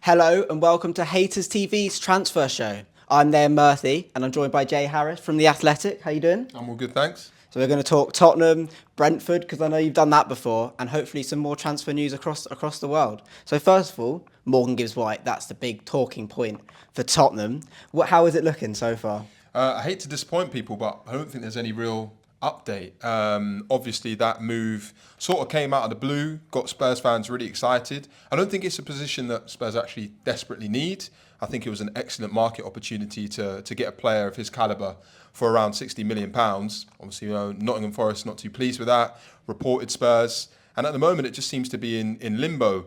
Hello and welcome to Haters TV's transfer show. I'm there, Murthy, and I'm joined by Jay Harris from The Athletic. How you doing? I'm all good, thanks. So we're going to talk Tottenham, Brentford, because I know you've done that before, and hopefully some more transfer news across the world. So first of all, Morgan Gibbs White, that's the big talking point for Tottenham. How is it looking so far? I hate to disappoint people, but I don't think there's any real update. Obviously, that move sort of came out of the blue, got Spurs fans really excited. I don't think it's a position that Spurs actually desperately need. I think it was an excellent market opportunity to get a player of his calibre for around £60 million. Obviously, Nottingham Forest not too pleased with that, reported Spurs. And at the moment, it just seems to be in limbo.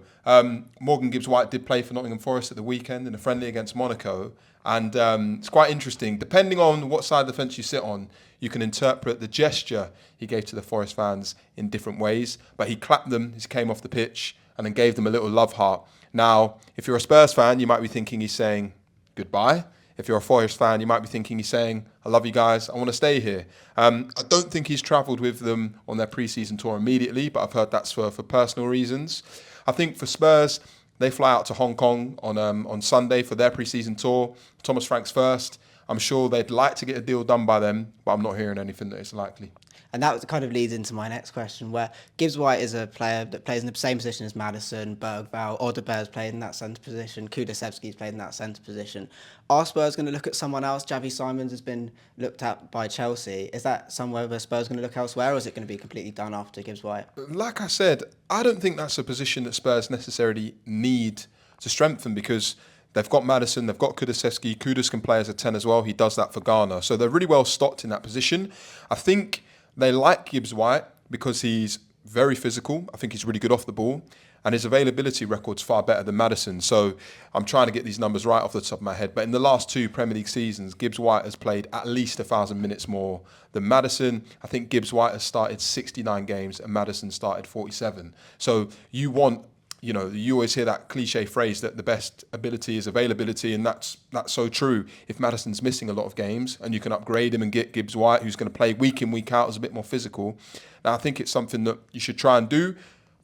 Morgan Gibbs-White did play for Nottingham Forest at the weekend in a friendly against Monaco. And it's quite interesting. Depending on what side of the fence you sit on, you can interpret the gesture he gave to the Forest fans in different ways. But he clapped them, he came off the pitch, and then gave them a little love heart. Now, if you're a Spurs fan, you might be thinking he's saying goodbye. If you're a Forest fan, you might be thinking he's saying, I love you guys, I want to stay here. I don't think he's travelled with them on their pre-season tour immediately, but I've heard that's for personal reasons. I think for Spurs, they fly out to Hong Kong on Sunday for their pre-season tour. Thomas Frank's first. I'm sure they'd like to get a deal done by then, but I'm not hearing anything that it's likely. And that kind of leads into my next question, where Gibbs-White is a player that plays in the same position as Maddison, Bergvall, Odeberg's played in that centre position, Kulusevski's played in that centre position. Are Spurs going to look at someone else? Javi Simons has been looked at by Chelsea. Is that somewhere where Spurs are going to look elsewhere, or is it going to be completely done after Gibbs-White? Like I said, I don't think that's a position that Spurs necessarily need to strengthen because they've got Maddison, they've got Kulusevski. Kudus can play as a 10 as well. He does that for Ghana. So they're really well stocked in that position. I think they like Gibbs-White because he's very physical. I think he's really good off the ball. And his availability record's far better than Maddison. So I'm trying to get these numbers right off the top of my head. But in the last two Premier League seasons, Gibbs-White has played at least 1,000 minutes more than Maddison. I think Gibbs-White has started 69 games and Maddison started 47. So you always hear that cliche phrase that the best ability is availability, and that's so true. If Maddison's missing a lot of games and you can upgrade him and get Gibbs-White, who's going to play week in, week out, is a bit more physical, now I think it's something that you should try and do.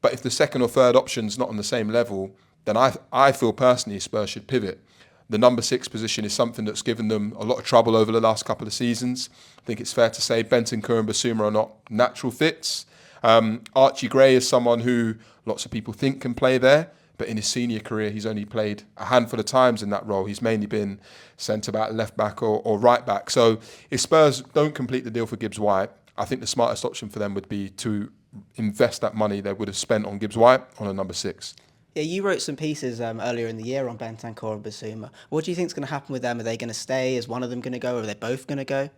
But if the second or third option's not on the same level, then I feel personally Spurs should pivot. The number 6 position is something that's given them a lot of trouble over the last couple of seasons. I think it's fair to say Bentancur and Basuma are not natural fits. Archie Gray is someone who lots of people think can play there, but in his senior career, he's only played a handful of times in that role. He's mainly been centre-back, left-back or right-back. So if Spurs don't complete the deal for Gibbs-White, I think the smartest option for them would be to invest that money they would have spent on Gibbs-White on a number 6. Yeah, you wrote some pieces earlier in the year on Bentancur and Basuma. What do you think is going to happen with them? Are they going to stay? Is one of them going to go? Or are they both going to go?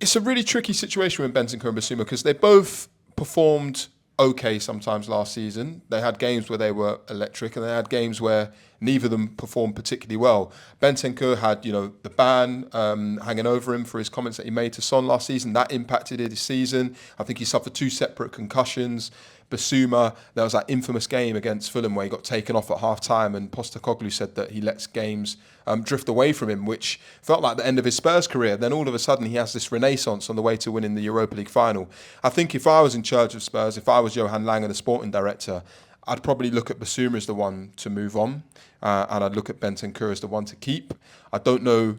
It's a really tricky situation with Bentancur and Basuma because they both performed okay sometimes last season. They had games where they were electric and they had games where neither of them performed particularly well. Bentancur had, the ban hanging over him for his comments that he made to Son last season. That impacted his season. I think he suffered 2 separate concussions. Basuma, there was that infamous game against Fulham where he got taken off at half-time and Postecoglou said that he lets games drift away from him, which felt like the end of his Spurs career. Then all of a sudden he has this renaissance on the way to winning the Europa League final. I think if I was in charge of Spurs, if I was Johan Lange, the sporting director, I'd probably look at Basuma as the one to move on and I'd look at Bentancur as the one to keep. I don't know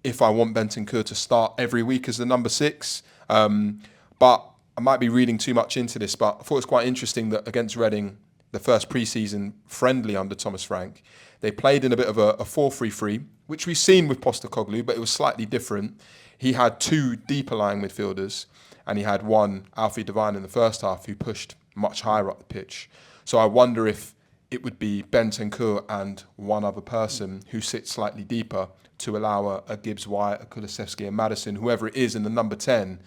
if I want Bentancur to start every week as the number 6, but I might be reading too much into this, but I thought it was quite interesting that against Reading, the first pre-season friendly under Thomas Frank, they played in a bit of a 4-3-3, which we've seen with Postecoglou, but it was slightly different. He had 2 deeper lying midfielders, and he had one, Alfie Devine, in the first half, who pushed much higher up the pitch. So I wonder if it would be Bentancur and one other person who sits slightly deeper to allow a Gibbs-White, a Kulusevski, and Maddison, whoever it is in the number 10,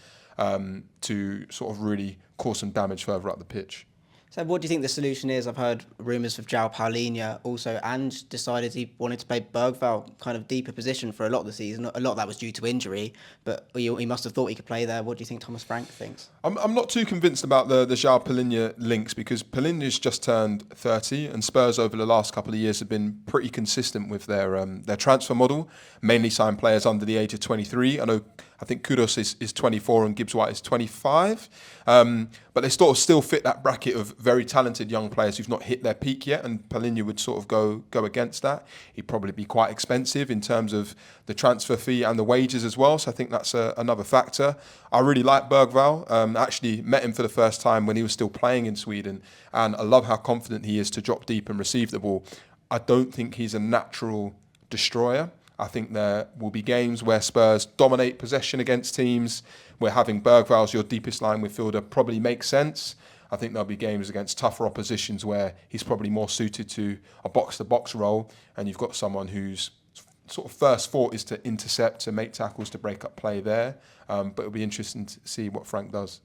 to sort of really cause some damage further up the pitch. So what do you think the solution is? I've heard rumours of João Paulinho also, and decided he wanted to play Bergvall kind of deeper position for a lot of the season. A lot of that was due to injury, but he must have thought he could play there. What do you think Thomas Frank thinks? I'm not too convinced about the João Paulinho links because Paulinho's just turned 30 and Spurs over the last couple of years have been pretty consistent with their transfer model, mainly sign players under the age of 23. I know I think Kudus is 24 and Gibbs White is 25. But they sort of still fit that bracket of very talented young players who've not hit their peak yet, and Palhinha would sort of go against that. He'd probably be quite expensive in terms of the transfer fee and the wages as well, so I think that's another factor. I really like Bergvall. I actually met him for the first time when he was still playing in Sweden, and I love how confident he is to drop deep and receive the ball. I don't think he's a natural destroyer. I think there will be games where Spurs dominate possession against teams, where having Bergvall as your deepest line midfielder probably makes sense. I think there'll be games against tougher oppositions where he's probably more suited to a box-to-box role, and you've got someone whose sort of first thought is to intercept, to make tackles, to break up play there. But it'll be interesting to see what Frank does.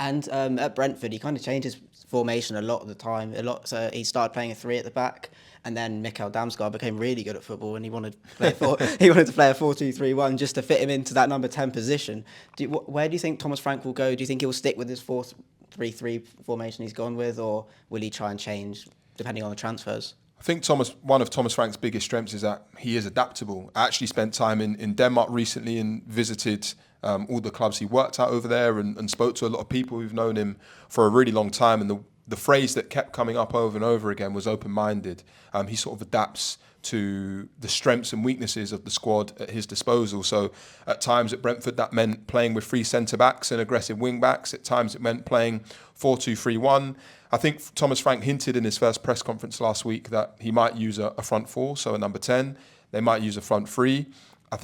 And at Brentford, he kind of changed his formation a lot of the time. So he started playing a 3 at the back, and then Mikael Damsgaard became really good at football, and he wanted to play he wanted to play a 4-2-3-1 just to fit him into that number 10 position. Where do you think Thomas Frank will go? Do you think he will stick with his 4-3-3 formation he's gone with, or will he try and change depending on the transfers? I think one of Thomas Frank's biggest strengths is that he is adaptable. I actually spent time in Denmark recently and visited all the clubs he worked at over there and spoke to a lot of people who've known him for a really long time. And the phrase that kept coming up over and over again was open-minded. He sort of adapts to the strengths and weaknesses of the squad at his disposal. So at times at Brentford, that meant playing with 3 centre-backs and aggressive wing-backs. At times it meant playing 4-2-3-1. I think Thomas Frank hinted in his first press conference last week that he might use a front 4, so a number 10. They might use a front 3. I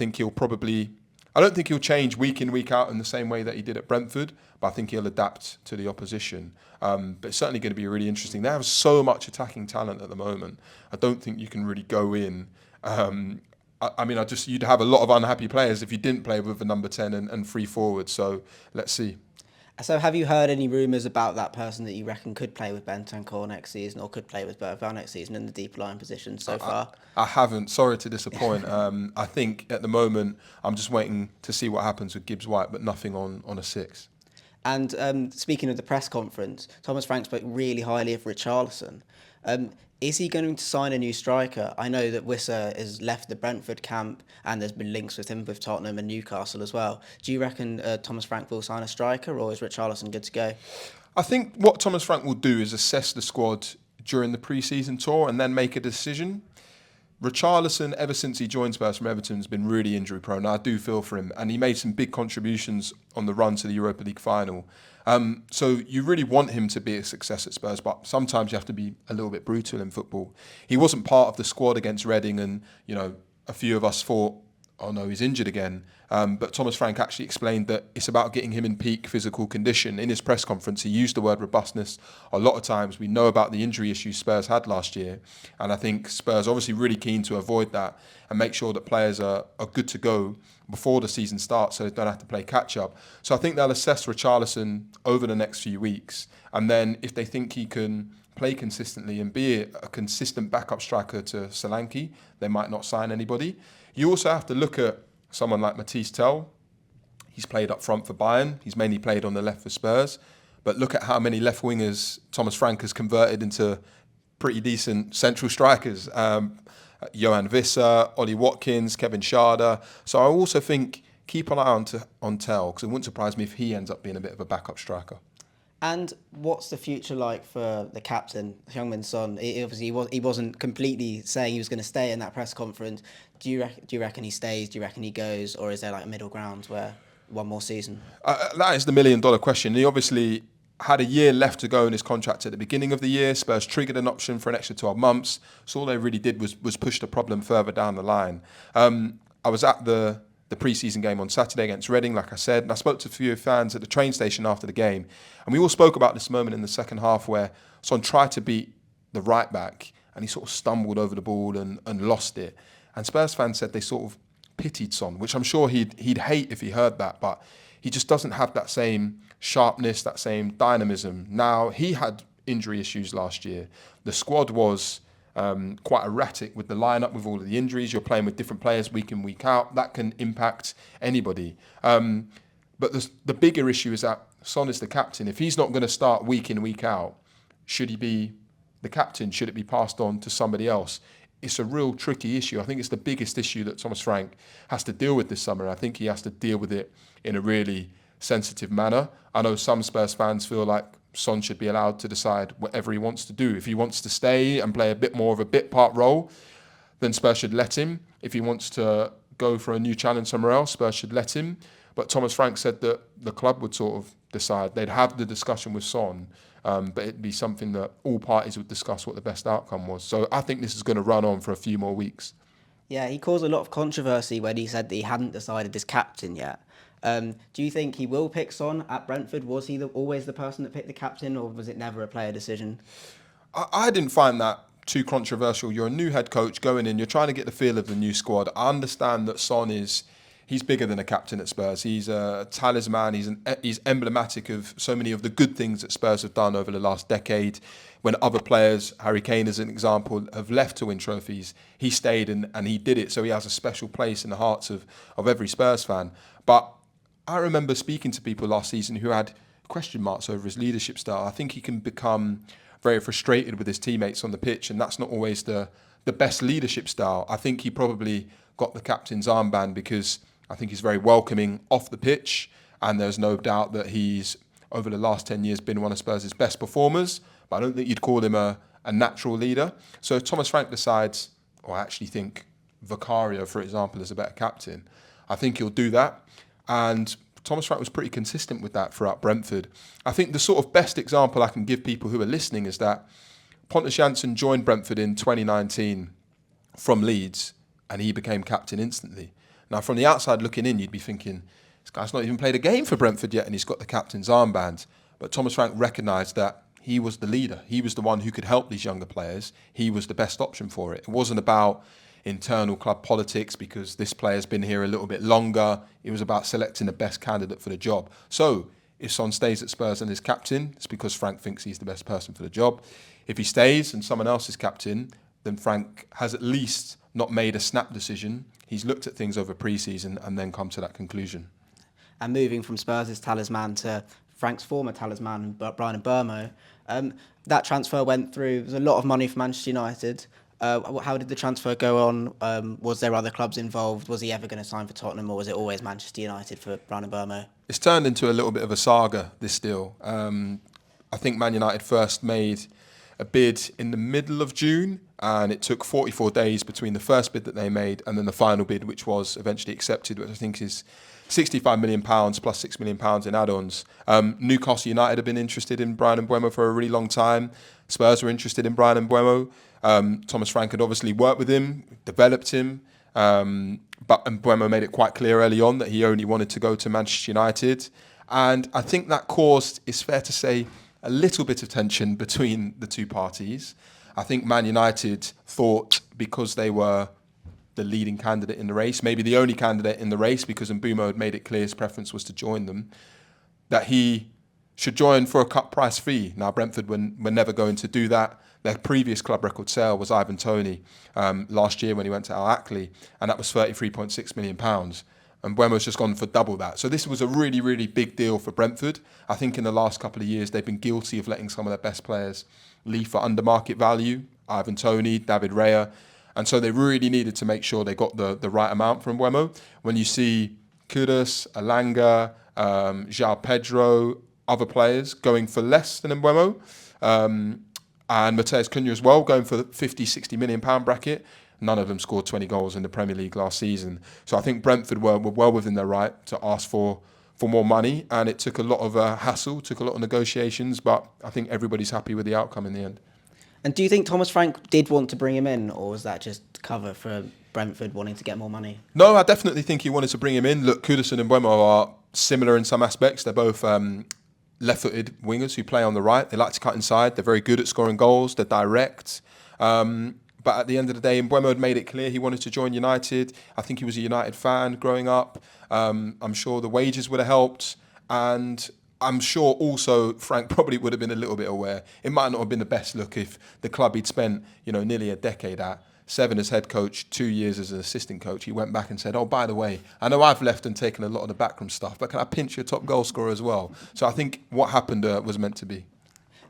don't think he'll change week in, week out in the same way that he did at Brentford, but I think he'll adapt to the opposition. But it's certainly going to be really interesting. They have so much attacking talent at the moment. I don't think you can really go in. You'd have a lot of unhappy players if you didn't play with a number 10 and 3 forwards. So let's see. So have you heard any rumours about that person that you reckon could play with Bentancur next season or could play with Bergvall next season in the deep line position so far? I haven't. Sorry to disappoint. I think at the moment I'm just waiting to see what happens with Gibbs White, but nothing on a 6. And speaking of the press conference, Thomas Frank spoke really highly of Richarlison. Is he going to sign a new striker? I know that Wissa has left the Brentford camp and there's been links with him with Tottenham and Newcastle as well. Do you reckon Thomas Frank will sign a striker, or is Richarlison good to go? I think what Thomas Frank will do is assess the squad during the pre-season tour and then make a decision. Richarlison, ever since he joined Spurs from Everton, has been really injury prone. I do feel for him, and he made some big contributions on the run to the Europa League final. So you really want him to be a success at Spurs, but sometimes you have to be a little bit brutal in football. He wasn't part of the squad against Reading, and a few of us thought, oh no, he's injured again. But Thomas Frank actually explained that it's about getting him in peak physical condition. In his press conference, he used the word robustness a lot of times. We know about the injury issues Spurs had last year, and I think Spurs obviously really keen to avoid that and make sure that players are good to go before the season starts so they don't have to play catch-up. So I think they'll assess Richarlison over the next few weeks, and then if they think he can play consistently and be a consistent backup striker to Solanke, they might not sign anybody. You also have to look at someone like Matisse Tell. He's played up front for Bayern. He's mainly played on the left for Spurs. But look at how many left wingers Thomas Frank has converted into pretty decent central strikers. Johan Visser, Ollie Watkins, Kevin Schade. So I also think keep an eye on Tell, because it wouldn't surprise me if he ends up being a bit of a backup striker. And what's the future like for the captain, Heung-min Son? He wasn't completely saying he was going to stay in that press conference. Do you reckon he stays? Do you reckon he goes? Or is there like a middle ground where one more season? That is the $1 million question. He obviously had a year left to go in his contract at the beginning of the year. Spurs triggered an option for an extra 12 months. So all they really did was push the problem further down the line. I was at the pre-season game on Saturday against Reading, like I said, and I spoke to a few fans at the train station after the game, and we all spoke about this moment in the second half where Son tried to beat the right back and he sort of stumbled over the ball and lost it. And Spurs fans said they sort of pitied Son, which I'm sure he'd hate if he heard that, but he just doesn't have that same sharpness, that same dynamism. Now, he had injury issues last year. The squad was quite erratic with the lineup, with all of the injuries. You're playing with different players week in, week out. That can impact anybody. But the bigger issue is that Son is the captain. If he's not going to start week in, week out, should he be the captain? Should it be passed on to somebody else? it's a real tricky issue. I think it's the biggest issue that Thomas Frank has to deal with this summer. I think he has to deal with it in a really sensitive manner. I know some Spurs fans feel like Son should be allowed to decide whatever he wants to do. If he wants to stay and play a bit more of a bit part role, then Spurs should let him. If he wants to go for a new challenge somewhere else, Spurs should let him. But Thomas Frank said that the club would sort of decide. They'd have the discussion with Son, but it'd be something that all parties would discuss what the best outcome was. So I think this is going to run on for a few more weeks. Yeah, he caused a lot of controversy when he said that he hadn't decided his captain yet. Do you think he will pick Son at Brentford? Was he always the person that picked the captain, or was it never a player decision? I didn't find that too controversial. You're a new head coach going in, you're trying to get the feel of the new squad. I understand that Son he's bigger than a captain at Spurs. He's a talisman. He's emblematic of so many of the good things that Spurs have done over the last decade. When other players, Harry Kane as an example, have left to win trophies, he stayed and he did it. So he has a special place in the hearts of every Spurs fan. But I remember speaking to people last season who had question marks over his leadership style. I think he can become very frustrated with his teammates on the pitch, and that's not always the best leadership style. I think he probably got the captain's armband because I think he's very welcoming off the pitch, and there's no doubt that he's, over the last 10 years, been one of Spurs' best performers, but I don't think you'd call him a natural leader. So if Thomas Frank decides, or I actually think Vicario, for example, is a better captain, I think he'll do that. And Thomas Frank was pretty consistent with that throughout Brentford. I think the sort of best example I can give people who are listening is that Pontus Jansson joined Brentford in 2019 from Leeds, and he became captain instantly. Now, from the outside looking in, you'd be thinking, this guy's not even played a game for Brentford yet, and he's got the captain's armband. But Thomas Frank recognised that he was the leader. He was the one who could help these younger players. He was the best option for it. It wasn't about internal club politics because this player's been here a little bit longer. It was about selecting the best candidate for the job. So if Son stays at Spurs and is captain, it's because Frank thinks he's the best person for the job. If he stays and someone else is captain, then Frank has at least not made a snap decision. He's looked at things over pre-season and then come to that conclusion. And moving from Spurs' talisman to Frank's former talisman, Brian Mbeumo, that transfer went through. There was a lot of money for Manchester United. How did the transfer go on? Was there other clubs involved? Was he ever going to sign for Tottenham, or was it always Manchester United for Brian Mbeumo? It's turned into a little bit of a saga, this deal. I think Man United first made a bid in the middle of June, and it took 44 days between the first bid that they made and then the final bid, which was eventually accepted, which I think is £65 million plus £6 million in add-ons. Newcastle United have been interested in Brian Mbeumo for a really long time. Spurs were interested in Brian Mbeumo. Thomas Frank had obviously worked with him, developed him, but Mbeumo made it quite clear early on that he only wanted to go to Manchester United. And I think that caused, it's fair to say, a little bit of tension between the two parties. I think Man United thought because they were the leading candidate in the race, maybe the only candidate in the race because Mbeumo had made it clear his preference was to join them, that he should join for a cut price fee. Now, Brentford were never going to do that. Their previous club record sale was Ivan Toney last year when he went to Al Ahly, and that was £33.6 million. And Mbeumo's just gone for double that. So this was a really, really big deal for Brentford. I think in the last couple of years, they've been guilty of letting some of their best players leave for under market value. Ivan Toney, David Raya. And so they really needed to make sure they got the right amount from Mbeumo. When you see Kudus, Alanga, João Pedro, other players going for less than Mbeumo, and Mateus Cunha as well, going for the 50, 60 million pound bracket. None of them scored 20 goals in the Premier League last season. So I think Brentford were well within their right to ask for more money, and it took a lot of hassle, took a lot of negotiations, but I think everybody's happy with the outcome in the end. And do you think Thomas Frank did want to bring him in, or was that just cover for Brentford wanting to get more money? No, I definitely think he wanted to bring him in. Look, Kudus and Mbeumo are similar in some aspects. They're both left-footed wingers who play on the right. They like to cut inside. They're very good at scoring goals. They're direct. But at the end of the day, Mbeumo had made it clear he wanted to join United. I think he was a United fan growing up. I'm sure the wages would have helped. And I'm sure also Frank probably would have been a little bit aware. It might not have been the best look if the club he'd spent, nearly a decade at, 7 as head coach, 2 years as an assistant coach, he went back and said, oh, by the way, I know I've left and taken a lot of the backroom stuff, but can I pinch your top goal scorer as well? So I think what happened was meant to be.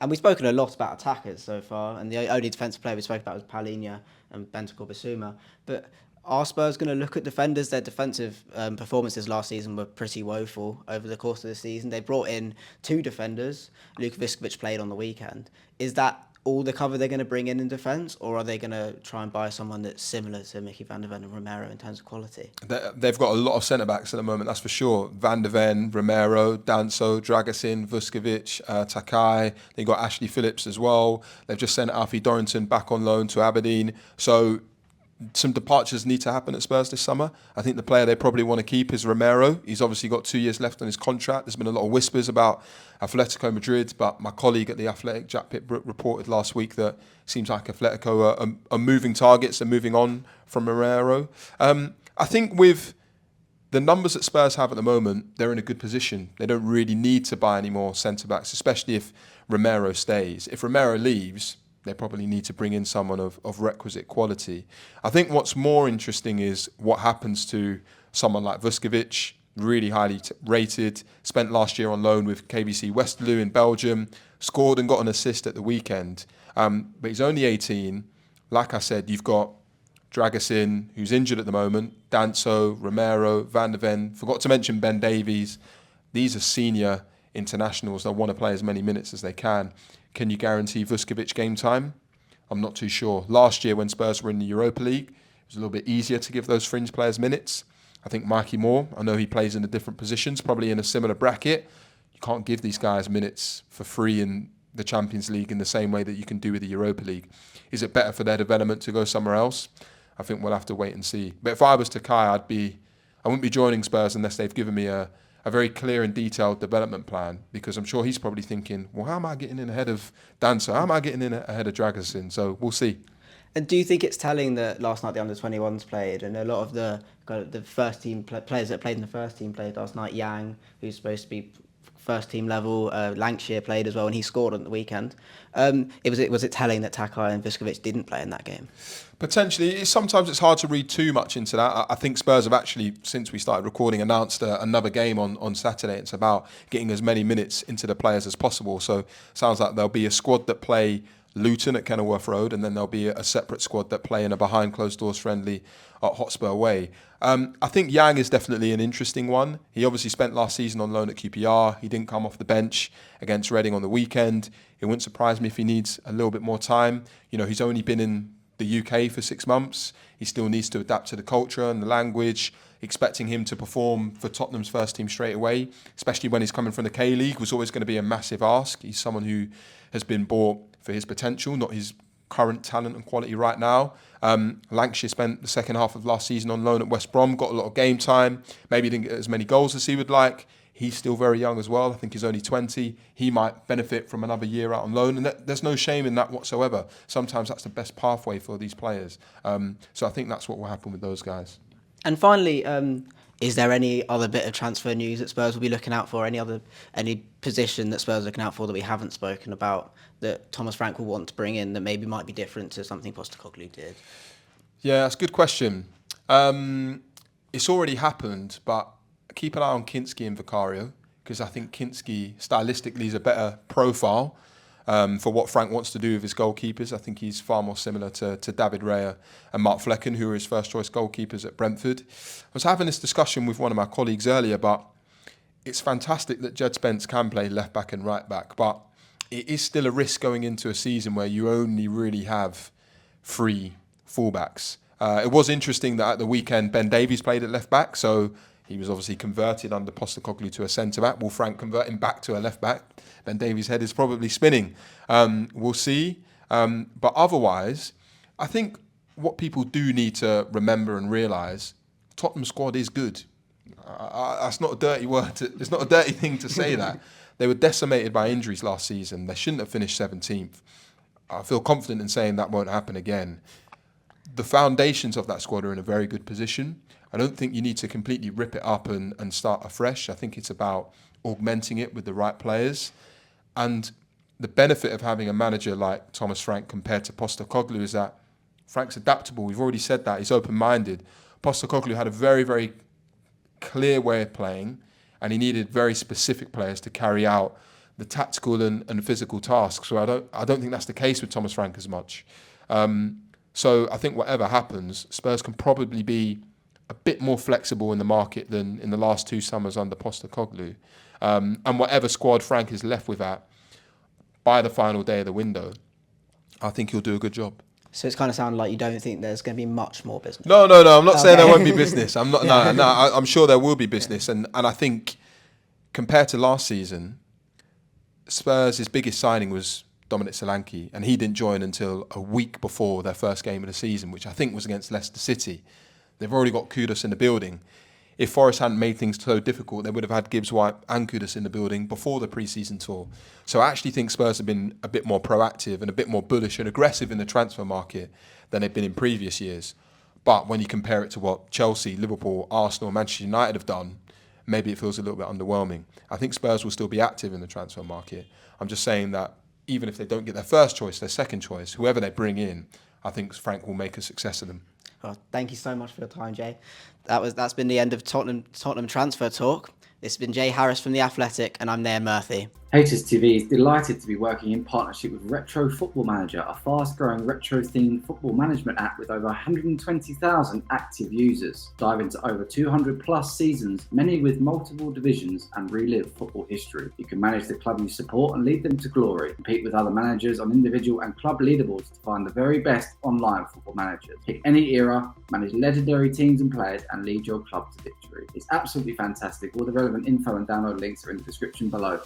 And we've spoken a lot about attackers so far, and the only defensive player we spoke about was Palhinha and Bentancur Bissouma. But are Spurs going to look at defenders? Their defensive performances last season were pretty woeful over the course of the season. They brought in two defenders. Luka Viskovic played on the weekend. Is that all the cover they're going to bring in defence, or are they going to try and buy someone that's similar to Mickey van der Ven and Romero in terms of quality? They've got a lot of centre-backs at the moment, that's for sure. Van der Ven, Romero, Danso, Dragusin, Vuskovic, Takai. They've got Ashley Phillips as well. They've just sent Alfie Dorrington back on loan to Aberdeen. So some departures need to happen at Spurs this summer. I think the player they probably want to keep is Romero. He's obviously got 2 years left on his contract. There's been a lot of whispers about Atletico Madrid, but my colleague at The Athletic, Jack Pitt-Brook, reported last week that it seems like Atletico are moving targets and moving on from Romero. I think with the numbers that Spurs have at the moment, they're in a good position. They don't really need to buy any more centre-backs, especially if Romero stays. If Romero leaves, they probably need to bring in someone of requisite quality. I think what's more interesting is what happens to someone like Vuskovic, really highly rated, spent last year on loan with KBC Westerlo in Belgium, scored and got an assist at the weekend. But he's only 18. Like I said, you've got Dragusin, who's injured at the moment, Danso, Romero, Van der Ven, forgot to mention Ben Davies. These are senior internationals that want to play as many minutes as they can. Can you guarantee Vuskovic game time? I'm not too sure. Last year when Spurs were in the Europa League, it was a little bit easier to give those fringe players minutes. I think Mikey Moore, I know he plays in a different positions, probably in a similar bracket. You can't give these guys minutes for free in the Champions League in the same way that you can do with the Europa League. Is it better for their development to go somewhere else? I think we'll have to wait and see. But if I was Takai, I wouldn't be joining Spurs unless they've given me a very clear and detailed development plan, because I'm sure he's probably thinking, well, how am I getting in ahead of Danso? How am I getting in ahead of Dragusin? So we'll see. And do you think it's telling that last night the under-21s played, and a lot of the first team players that played in the first team played last night? Heung, who's supposed to be first team level, Lancashire played as well, and he scored on the weekend. Was it telling that Takai and Vuskovic didn't play in that game? Potentially. Sometimes it's hard to read too much into that. I think Spurs have actually, since we started recording, announced another game on Saturday. It's about getting as many minutes into the players as possible. So sounds like there'll be a squad that play Luton at Kenilworth Road, and then there'll be a separate squad that play in a behind closed doors friendly at Hotspur Way. I think Heung is definitely an interesting one. He obviously spent last season on loan at QPR. He didn't come off the bench against Reading on the weekend. It wouldn't surprise me if he needs a little bit more time. You know, he's only been in the UK for 6 months. He still needs to adapt to the culture and the language. Expecting him to perform for Tottenham's first team straight away, especially when he's coming from the K-League, was always going to be a massive ask. He's someone who has been bought for his potential, not his current talent and quality right now. Lancashire spent the second half of last season on loan at West Brom, got a lot of game time, maybe didn't get as many goals as he would like. He's still very young as well. I think he's only 20. He might benefit from another year out on loan, and there's no shame in that whatsoever. Sometimes that's the best pathway for these players. So I think that's what will happen with those guys. And finally, is there any other bit of transfer news that Spurs will be looking out for? Any position that Spurs are looking out for that we haven't spoken about that Thomas Frank will want to bring in that maybe might be different to something Postecoglou did? Yeah, that's a good question. It's already happened, but keep an eye on Kinski and Vicario, because I think Kinski stylistically is a better profile for what Frank wants to do with his goalkeepers. I think he's far more similar to David Raya and Mark Flecken, who are his first choice goalkeepers at Brentford. I was having this discussion with one of my colleagues earlier, but it's fantastic that Jed Spence can play left back and right back, but it is still a risk going into a season where you only really have 3 fullbacks. It was interesting that at the weekend Ben Davies played at left back, so he was obviously converted under Postecoglou to a centre-back. Will Frank convert him back to a left-back? Ben Davies' head is probably spinning. We'll see. But otherwise, I think what people do need to remember and realise, Tottenham squad is good. That's not a dirty word. It's not a dirty thing to say that. They were decimated by injuries last season. They shouldn't have finished 17th. I feel confident in saying that won't happen again. The foundations of that squad are in a very good position. I don't think you need to completely rip it up and start afresh. I think it's about augmenting it with the right players. And the benefit of having a manager like Thomas Frank compared to Postecoglou is that Frank's adaptable. We've already said that. He's open-minded. Postecoglou had a very, very clear way of playing, and he needed very specific players to carry out the tactical and physical tasks. So I don't think that's the case with Thomas Frank as much. So I think whatever happens, Spurs can probably be a bit more flexible in the market than in the last 2 summers under Postecoglou. And whatever squad Frank is left with by the final day of the window, I think he'll do a good job. So it's kind of sounding like you don't think there's going to be much more business. No. I'm not saying there won't be business. I'm not. I'm sure there will be business, and I think compared to last season, Spurs' biggest signing was Dominic Solanke, and he didn't join until a week before their first game of the season, which I think was against Leicester City. They've already got Kudus in the building. If Forest hadn't made things so difficult, they would have had Gibbs, White and Kudus in the building before the pre-season tour. So I actually think Spurs have been a bit more proactive and a bit more bullish and aggressive in the transfer market than they've been in previous years. But when you compare it to what Chelsea, Liverpool, Arsenal, Manchester United have done, maybe it feels a little bit underwhelming. I think Spurs will still be active in the transfer market. I'm just saying that even if they don't get their first choice, their second choice, whoever they bring in, I think Frank will make a success of them. Well, thank you so much for your time, Jay. That's been the end of Tottenham transfer talk. This has been Jay Harris from The Athletic, and I'm Nair Murphy. HSTV is delighted to be working in partnership with Retro Football Manager, a fast-growing retro-themed football management app with over 120,000 active users. Dive into over 200-plus seasons, many with multiple divisions, and relive football history. You can manage the club you support and lead them to glory. Compete with other managers on individual and club leaderboards to find the very best online football managers. Pick any era, manage legendary teams and players, and lead your club to victory. It's absolutely fantastic. All the relevant info and download links are in the description below.